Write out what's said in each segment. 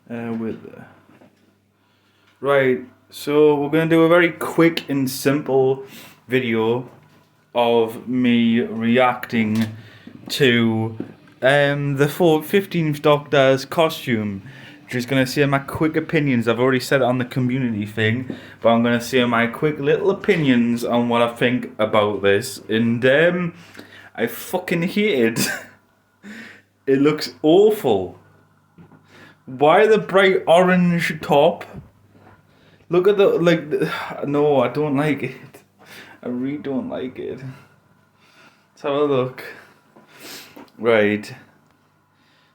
With Right, so we're gonna do a very quick and simple video of me reacting to the 15th Doctor's costume. Just gonna say my quick opinions. I've already said it on the community thing, but I'm gonna say my quick little opinions on what I think about this. And I fucking hate it. It looks awful. Why the bright orange top? Look at no, I don't like it. I really don't like it. Let's have a look. Right.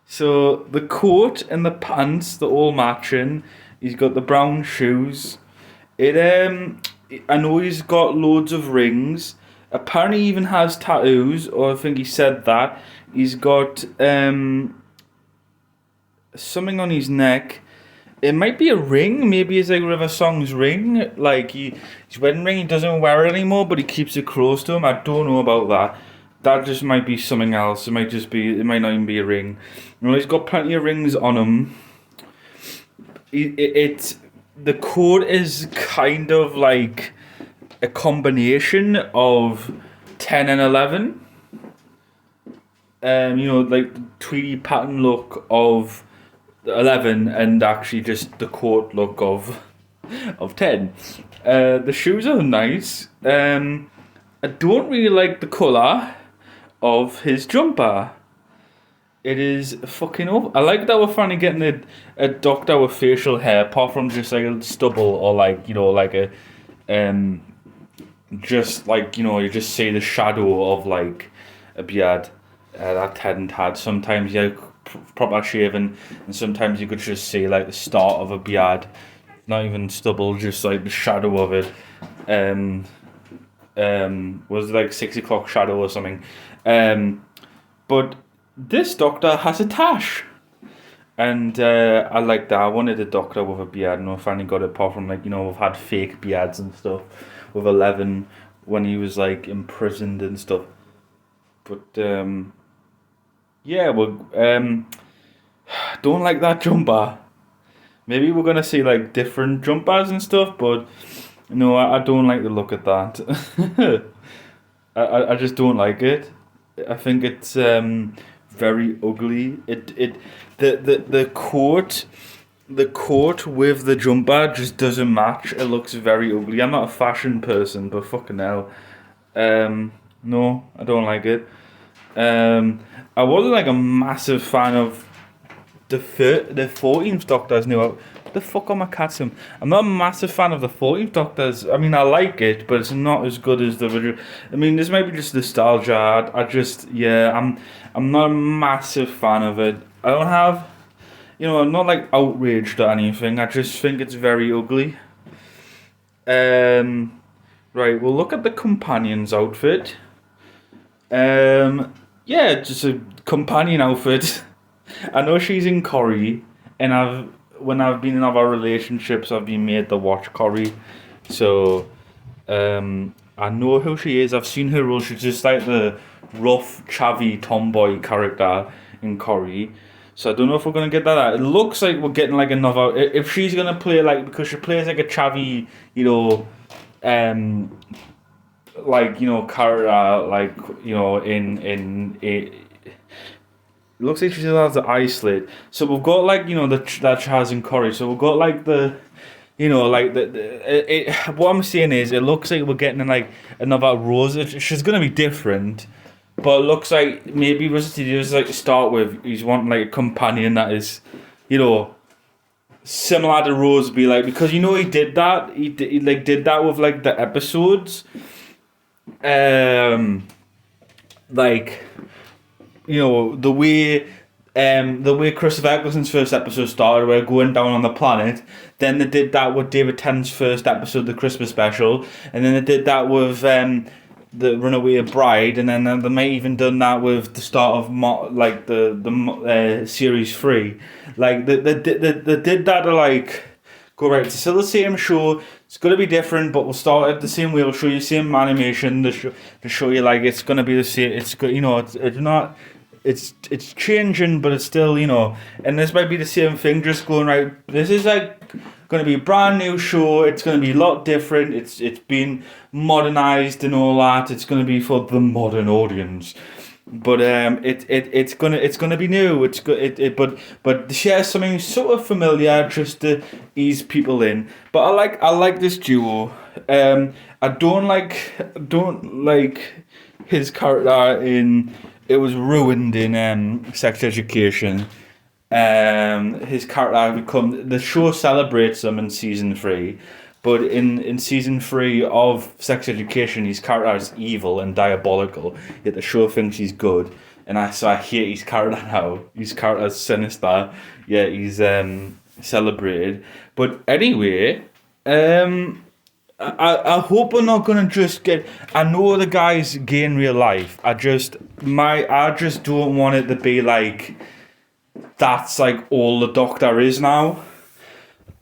So the coat and the pants, they're all matching. He's got the brown shoes. I know he's got loads of rings. Apparently he even has tattoos, or I think he said that. He's got something on his neck. It might be a ring. Maybe it's like River Song's ring. Like his wedding ring, he doesn't wear it anymore, but he keeps it close to him. I don't know about that. That just might be something else. It might just be. It might not even be a ring. You know, he's got plenty of rings on him. The coat is kind of like a combination of 10 and 11. You know, like the tweedy pattern look of 11 and actually just the coat look of 10. The shoes are nice. I don't really like the colour of his jumper. It is fucking awful. I like that we're finally getting a doctor with facial hair, apart from just like a stubble or like, you know, like a just like, you know, you just see the shadow of like a beard that hadn't had. Sometimes you proper shaven, and sometimes you could just see like the start of a beard, not even stubble, just like the shadow of it. Was it like 6 o'clock shadow or something? But this doctor has a tash, and I like that. I wanted a doctor with a beard, and I finally got it. Apart from like, you know, we've had fake beards and stuff with 11 when he was like imprisoned and stuff. But yeah, well, don't like that jumper. Maybe we're gonna see like different jumpers and stuff, but no, I don't like the look of that. I just don't like it. I think it's very ugly. The coat with the jumper just doesn't match. It looks very ugly. I'm not a fashion person, but fucking hell, no, I don't like it. I wasn't like a massive fan of the 14th Doctor's new out. What the fuck are my cats in? I'm not a massive fan of the 14th Doctor's. I mean, I like it, but it's not as good as the original. I mean, this might be just nostalgia. I'm not a massive fan of it. I don't have, you know, I'm not like outraged or anything. I just think it's very ugly. Right, we'll look at the companion's outfit. Yeah, just a companion outfit. I know she's in Corrie, and when I've been in other relationships, I've been made to watch Corrie, so I know who she is. I've seen her role. She's just like the rough, chavvy tomboy character in Corrie. So I don't know if we're gonna get that out. It looks like we're getting like another. If she's gonna play like, because she plays like a chavvy, you know, like, you know, character, like, you know, in it. It looks like she still has the eye slit. So we've got like, you know, that Chaz and Corrie. So we've got like the, you know, like what I'm saying is, it looks like we're getting like another Rose. She's gonna be different, but it looks like maybe Rose Studios, like, to start with, he's wanting like a companion that is, you know, similar to Rose, be like, because, you know, he did that. He did that with like the episodes. Like, you know, the way Christopher Eccleston's first episode started, where going down on the planet. Then they did that with David Tennant's first episode, the Christmas special, and then they did that with the Runaway Bride, and then they may even done that with the start of the series 3. Like they did that to like go, right, it's still the same show. It's gonna be different, but we'll start at the same way. We'll show you the same animation to show you like it's gonna be the same. It's good, you know. It's not. it's changing, but it's still, and this might be the same thing, just going right. This is like going to be a brand new show. It's going to be a lot different. It's been modernized and all that. It's going to be for the modern audience. But it's gonna be new. But share something sort of familiar just to ease people in. But I like this duo. I don't like his character in. It was ruined in Sex Education. His character the show celebrates him in season 3. But in season 3 of Sex Education, his character is evil and diabolical. Yet the show thinks he's good, and I hate his character now. His character is sinister. Yeah, he's celebrated. But anyway, I hope we're not gonna just get. I know the guy's gay in real life. I just don't want it to be like that's like all the Doctor is now.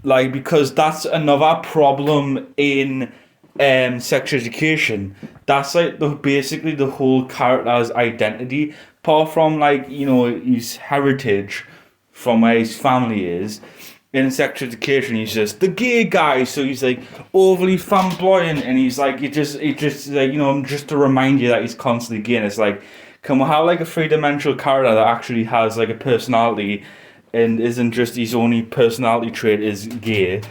Like, because that's another problem in Sex Education. That's like basically the whole character's identity, apart from like, his heritage from where his family is. In Sex Education, he's just the gay guy, so he's like overly flamboyant, and he's like, he just like, just to remind you that he's constantly gay. And it's like, can we have like a 3-dimensional character that actually has like a personality? And isn't just his only personality trait is gay.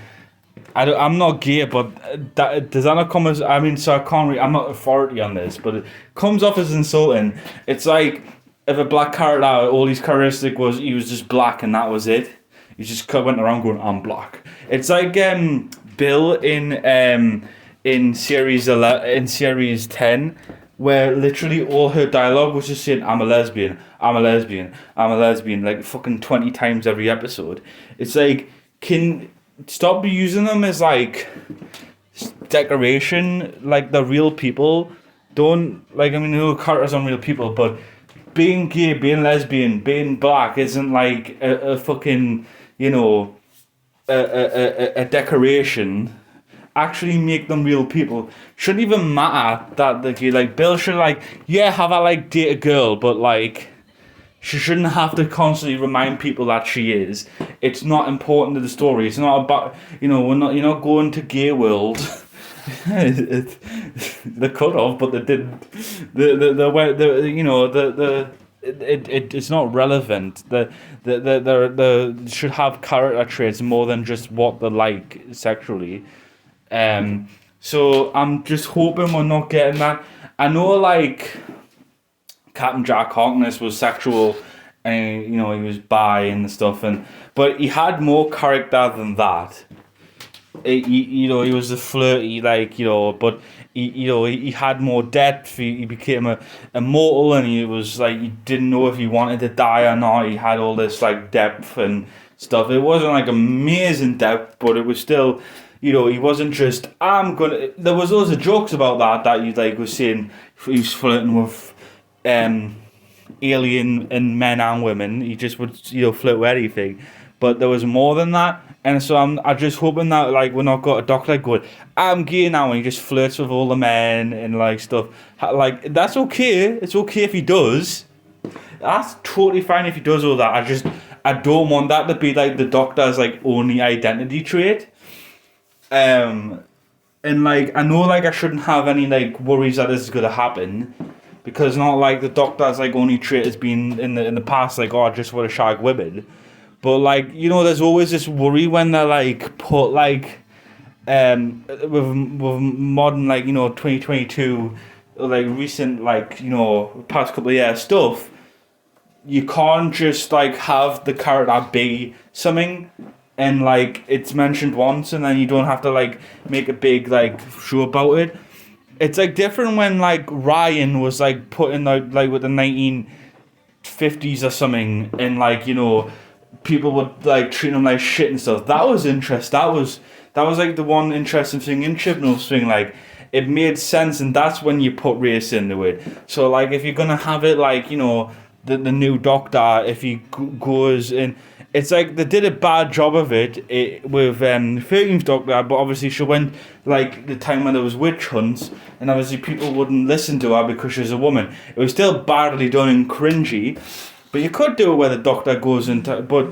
I'm not gay, but does that not come as... I mean, so I can't... I'm not authority on this, but it comes off as insulting. It's like, if a black character, all his characteristic was he was just black and that was it. He just went around going, I'm black. It's like Bill in series 10, where literally all her dialogue was just saying, I'm a lesbian, I'm a lesbian, I'm a lesbian, like fucking 20 times every episode. It's like, can stop using them as like decoration, like the real people. Don't, like, I mean, no characters on real people, but being gay, being lesbian, being black isn't like a fucking, a decoration. Actually make them real people. Shouldn't even matter that like Bill should have I date a girl, but like she shouldn't have to constantly remind people that she is. It's not important to the story. It's not about you're not going to Gay World. They could have, but they didn't. It's not relevant. The should have character traits more than just what they like sexually. So I'm just hoping we're not getting that. I know like Captain Jack Harkness was sexual and he was bi and stuff, but he had more character than that. He was a flirty, but he had more depth. He became immortal, and he was like, he didn't know if he wanted to die or not. He had all this like depth and stuff. It wasn't like amazing depth, but it was still, he wasn't just, there was loads of jokes about that you like was saying he was flirting with alien and men and women. He just would flirt with anything, but there was more than that. And so I'm just hoping that like we're not got a Doctor going, I'm gay now, and he just flirts with all the men and like stuff. Like, that's okay. It's okay if he does. That's totally fine if he does all that. I don't want that to be like the Doctor's like only identity trait. And like, I know like I shouldn't have any like worries that this is gonna happen, because not like the Doctor's like only trait has been in the past like, oh, I just want to shag women. But like, there's always this worry when they're like put like with modern like 2022 like recent like past couple of years stuff. You can't just like have the character be something and like it's mentioned once and then you don't have to like make a big like show about it. It's like different when like Ryan was like putting out like with the 1950s or something, and like people would like treat him like shit and stuff. That was interesting. That was like the one interesting thing in Chibnall's thing. Like, it made sense, and that's when you put race into it. So like, if you're gonna have it like the new Doctor, if he goes in it's like they did a bad job of it with 13th Doctor, but obviously she went like the time when there was witch hunts, and obviously people wouldn't listen to her because she's a woman. It was still badly done and cringy, but you could do it where the Doctor goes into. But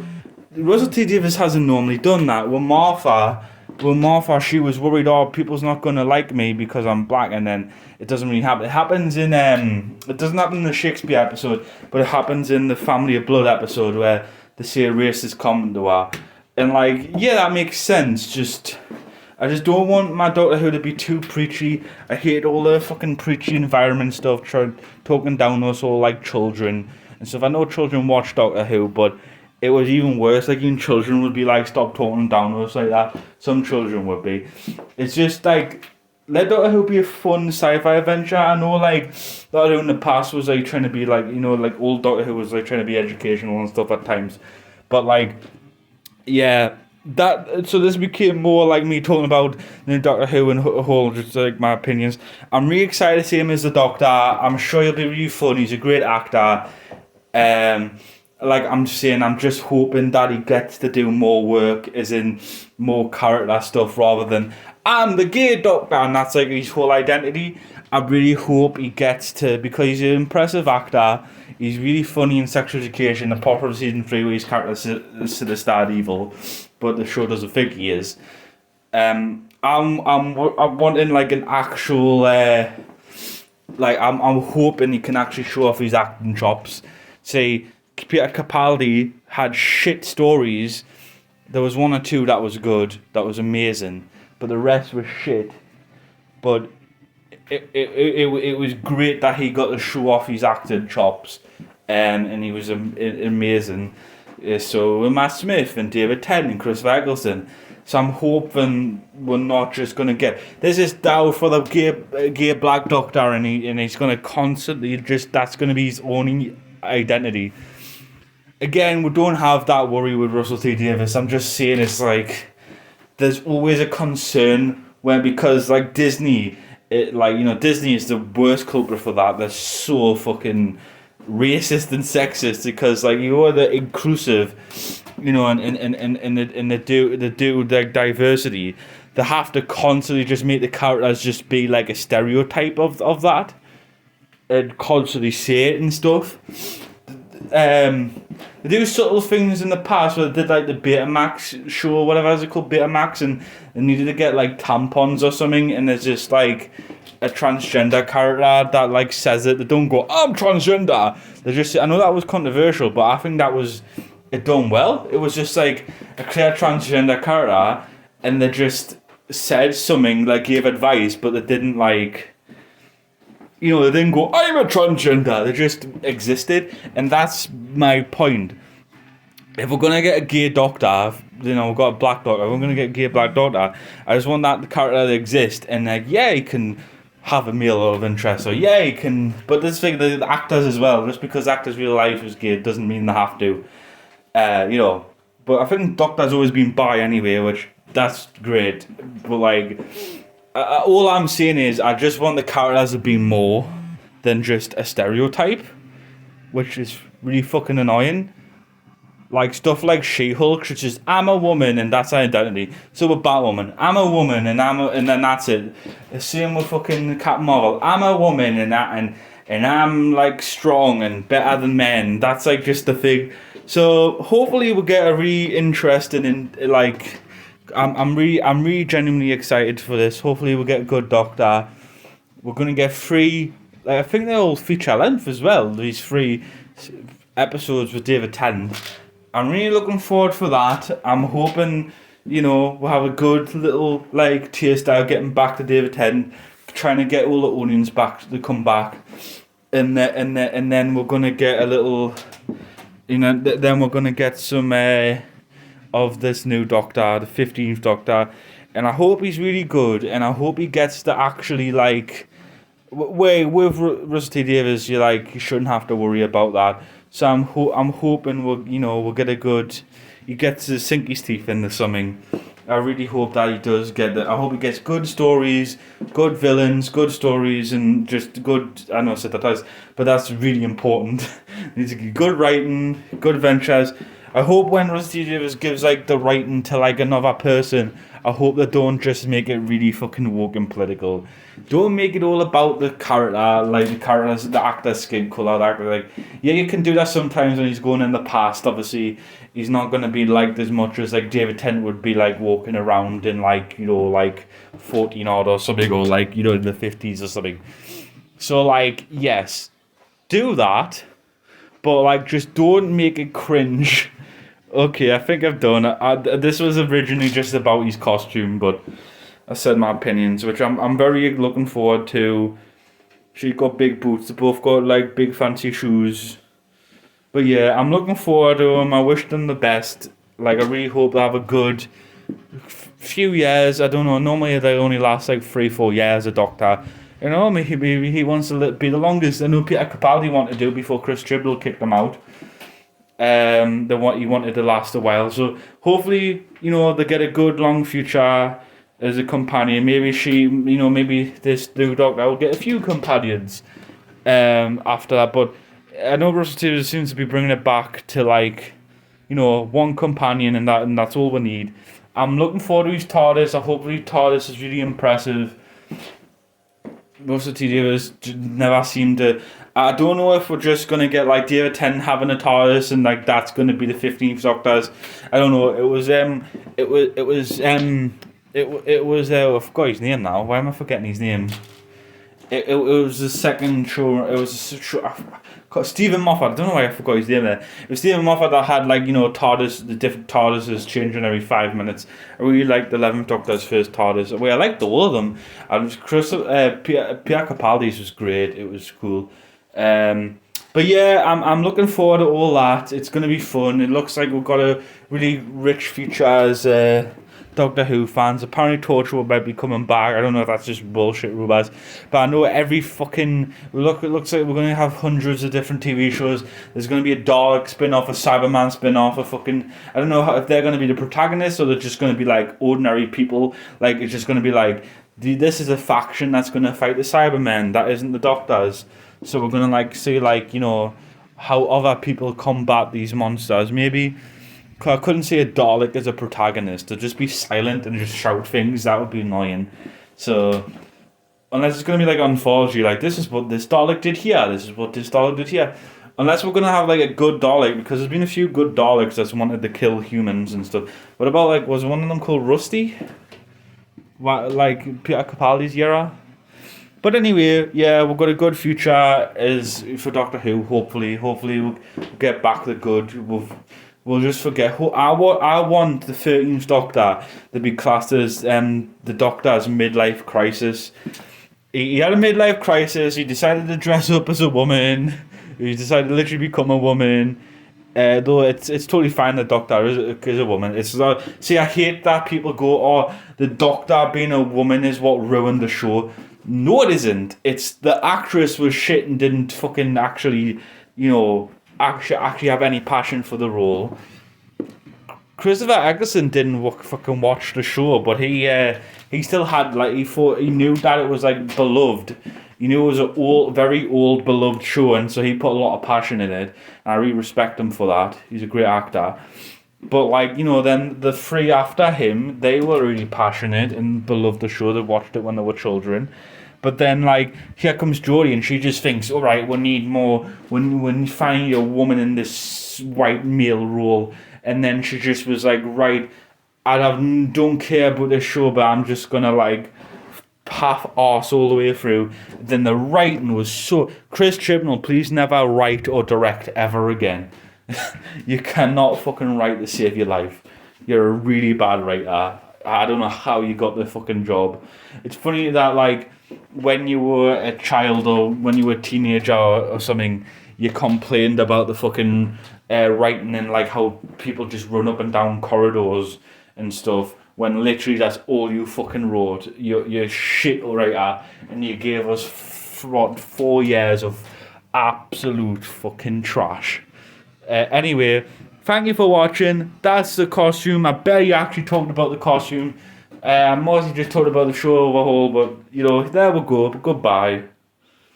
Russell T Davies hasn't normally done that. With Martha, she was worried, oh, people's not gonna like me because I'm black, and then it doesn't really happen. It happens in it doesn't happen in the Shakespeare episode, but it happens in the Family of Blood episode where they say a racist comment to her. And like, yeah, that makes sense. I just don't want my Doctor Who to be too preachy. I hate all the fucking preachy environment stuff, talking down us all like children and stuff. I know children watch Doctor Who, but it was even worse. Like, even children would be like, stop talking down to us like that. Some children would be. It's just like, let Doctor Who be a fun sci-fi adventure. I know, like, Doctor Who in the past was like trying to be like, you know, like old Doctor Who was like trying to be educational and stuff at times. But like, yeah, so this became more like me talking about Doctor Who and whole, just like my opinions. I'm really excited to see him as the Doctor. I'm sure he'll be really fun. He's a great actor. Like I'm just saying, I'm just hoping that he gets to do more work, as in more character stuff, rather than I'm the gay Doctor, and that's like his whole identity. I really hope he gets to, because he's an impressive actor. He's really funny in Sex Education, apart from season 3 where his character is sinister evil, but the show doesn't think he is. I'm wanting like an actual like I'm hoping he can actually show off his acting chops. Say Peter Capaldi had shit stories. There was one or two that was good, that was amazing, but the rest was shit. But it was great that he got to show off his acting chops, and he was amazing. So with Matt Smith and David Tennant and Chris Eccleston. So I'm hoping we're not just gonna get there's this doubt for the gay black Doctor, and he's gonna constantly that's gonna be his only identity. Again, we don't have that worry with Russell T Davies. I'm just saying it's like there's always a concern where, because like Disney. Disney is the worst culprit for that. They're so fucking racist and sexist because like you are the inclusive, and they do like diversity. They have to constantly just make the characters just be like a stereotype of that, and constantly say it and stuff. They do subtle things in the past where they did like the Betamax show, whatever is it called, Betamax, and they needed to get like tampons or something, and there's just like a transgender character that like says it. They don't go, I'm transgender. They just, I know that was controversial, but I think that was it done well. It was just like a clear transgender character, and they just said something, like gave advice, but they didn't like. They didn't go, I'm a transgender. They just existed. And that's my point. If we're going to get a gay Doctor, we've got a black Doctor, we're going to get a gay black Doctor, I just want that character to exist. And like, yeah, he can have a male love interest. Or yeah, he can. But this thing, the actors as well. Just because actors' real life is gay doesn't mean they have to. But I think Doctor's always been bi anyway, which that's great. But like. All I'm saying is I just want the characters to be more than just a stereotype, which is really fucking annoying. Like stuff like She-Hulk, which is I'm a woman and that's her identity. So with Batwoman, I'm a woman and then that's it. The same with fucking Captain Marvel. I'm a woman and I'm like strong and better than men. That's like just the thing. So hopefully we'll get a really interesting in like. I'm really genuinely excited for this. Hopefully we'll get a good Doctor. We're gonna get 3. I think they're all feature length as well. These 3 episodes with David Tennant. I'm really looking forward for that. I'm hoping we'll have a good little like taste out getting back to David Tennant, trying to get all the onions back to come back, and then we're gonna get a little, then we're gonna get some. Of this new Doctor, the 15th Doctor, and I hope he's really good, and I hope he gets to actually like. With Russell T Davies, you shouldn't have to worry about that. So I'm hoping we'll get a good. He gets to sink his teeth into something. I really hope that he does get that. I hope he gets good stories, good villains, good stories, and just good. I know I said that twice, but that's really important. Needs to get good writing, good adventures. I hope when Rusty Davis gives like the writing to like another person, I hope they don't just make it really fucking woke and political. Don't make it all about the character, like the characters, the actor's skin color, the actor. Like, yeah, you can do that sometimes when he's going in the past. Obviously, he's not gonna be liked as much as like David Tennant would be like walking around in like, you know, like 14 odd or something, or like, you know, in the 50s or something. So like, yes, do that, but like just don't make it cringe. Okay, I think I've done it. This was originally just about his costume, but I said my opinions, which I'm very looking forward to. She's got big boots. They both got like big fancy shoes. But yeah, I'm looking forward to them. I wish them the best. Like, I really hope they have a good few years. I don't know. Normally they only last like 3-4 years. A Doctor. You know, maybe he wants to be the longest. I know Peter Capaldi wanted to do before Chris Chibnall kicked him out. He wanted to last a while. So hopefully, you know, they get a good long future as a companion. Maybe maybe this new Doctor will get a few companions after that. But I know Russell T seems to be bringing it back to like, you know, one companion, and that's all we need. I'm looking forward to his TARDIS. I hope his TARDIS is really impressive. Russell T Davies never seemed to. I don't know if we're just gonna get like David Tennant having a TARDIS and like that's gonna be the 15th Doctor's. I don't know. I forgot his name now. Why am I forgetting his name? It was the second show. It was Stephen Moffat. I don't know why I forgot his name there. It was Stephen Moffat that had like, you know, TARDIS, the different TARDISes changing every 5 minutes. I really liked the 11th Doctor's first TARDIS. Well, I liked all of them. And Pierre Capaldi's was great. It was cool. But yeah, I'm looking forward to all that. It's gonna be fun. It looks like we've got a really rich future as Doctor Who fans. Apparently Torchwood might be coming back. I don't know if that's just bullshit rumours, but I know every fucking it looks like we're going to have hundreds of different TV shows. There's going to be a Dalek spin-off, a Cyberman spin-off, a fucking, I don't know if they're going to be the protagonists or they're just going to be like ordinary people. Like, it's just going to be like, this is a faction that's going to fight the Cybermen. That isn't the Doctors. So we're going to like see like, you know, how other people combat these monsters. Maybe I couldn't see a Dalek as a protagonist. To just be silent and just shout things, that would be annoying. So, unless it's going to be like anthology, like this is what this Dalek did here, this is what this Dalek did here. Unless we're going to have like a good Dalek, because there's been a few good Daleks that's wanted to kill humans and stuff. What about like, was one of them called Rusty? What, like Peter Capaldi's era? But anyway, yeah, we've got a good future as for Doctor Who. Hopefully we'll get back the good. We'll just forget. I want the 13th Doctor to be classed as the Doctor's midlife crisis. He had a midlife crisis. He decided to dress up as a woman. He decided to literally become a woman. Though it's totally fine. The Doctor is a woman. It's see, I hate that people go, "Oh, the Doctor being a woman is what ruined the show." No, it isn't. It's the actress was shit and didn't fucking actually, you know, actually have any passion for the role. Christopher Eccleston didn't fucking watch the show, but he still had like he knew that it was like beloved. He knew it was a very old beloved show, and so he put a lot of passion in it. And I really respect him for that. He's a great actor. But like, you know, then the three after him, they were really passionate and beloved the show. They watched it when they were children. But then, like, here comes Jodie, and she just thinks, all right, we need more. When you find a woman in this white male role, and then she just was like, right, don't care about this show, but I'm just gonna like half-arse all the way through. Then the writing was so. Chris Chibnall, please never write or direct ever again. You cannot fucking write to save your life. You're a really bad writer. I don't know how you got the fucking job. It's funny that like when you were a child or when you were a teenager or something, you complained about the fucking writing and like how people just run up and down corridors and stuff, when literally that's all you fucking wrote. You're shit writer, and you gave us 4 years of absolute fucking trash. Anyway, thank you for watching. That's the costume. I barely actually talked about the costume. I mostly just talked about the show overhaul, but you know, there we go. Goodbye.